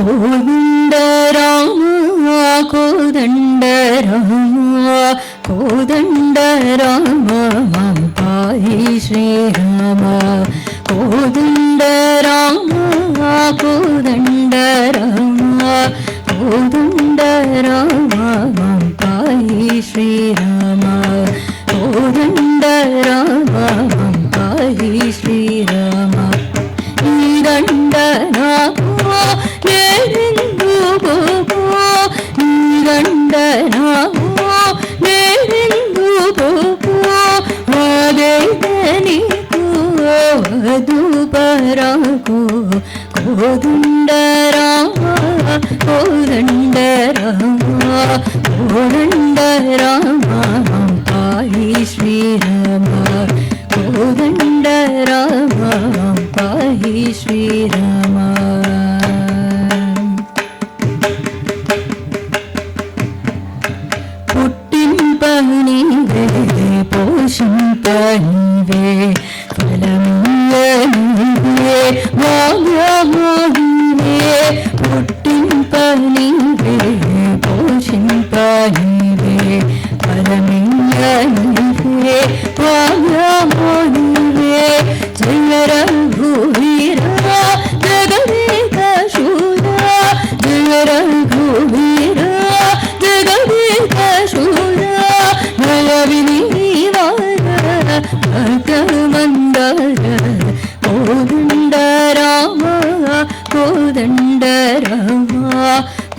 కోదండ రామ కోదండ రామ కోదండ రామ మమ పాహి శ్రీరామ కోదండ రామ కోదండ రామ కోదండ రామ మమ పాహి శ్రీరామ కోదండ రామ మమ పాహి శ్రీరామ ఈ దండ నామో నేరిందు గోపో ఈ దండ నామో నేరిందు గోపో వాదేదనికు వధుపరకు కోదండ రామ కోదండ రామ కోదండ రామ పాహి శ్రీరామ కోదండ రామ పాహి శ్రీరామ పుట్టింపనివే పోషింపనివే ఫలమియనివే వాగ్యమోహివే పుట్టింపనివే పోషింపనివే ఫలమియనివే వాగ్యమోహివే జయ రఘువీర జగదేక శూర జయ రఘువీర జగదేక శూర జయ వినీవార భగవందర కోదండ రామ కోదండ రామ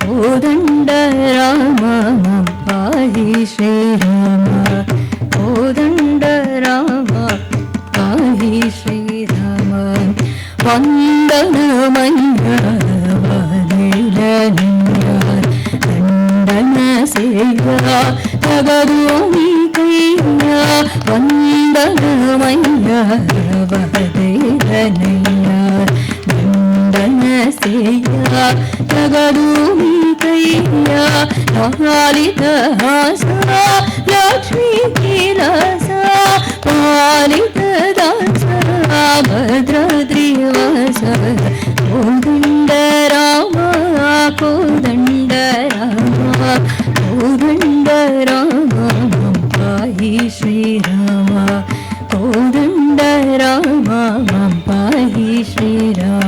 కోదండ రామ పాహి శ్రీరామ కోదండ రామ పాహి శ్రీరామ వందనమయ్య వదిలనియ దండన సేవ తగదు నీకయ్య వందనమయ్య వదిలనియ దండన సేవ తగదు నీకయ్య పాలిత హాస లక్ష్మీ కిలాస పాలిత దాస భద్రాద్రివాస కోదండ రామ కోదండ రామ కోదండ రామ పాహి శ్రీరామ కోదండ రామ పాహి శ్రీరామ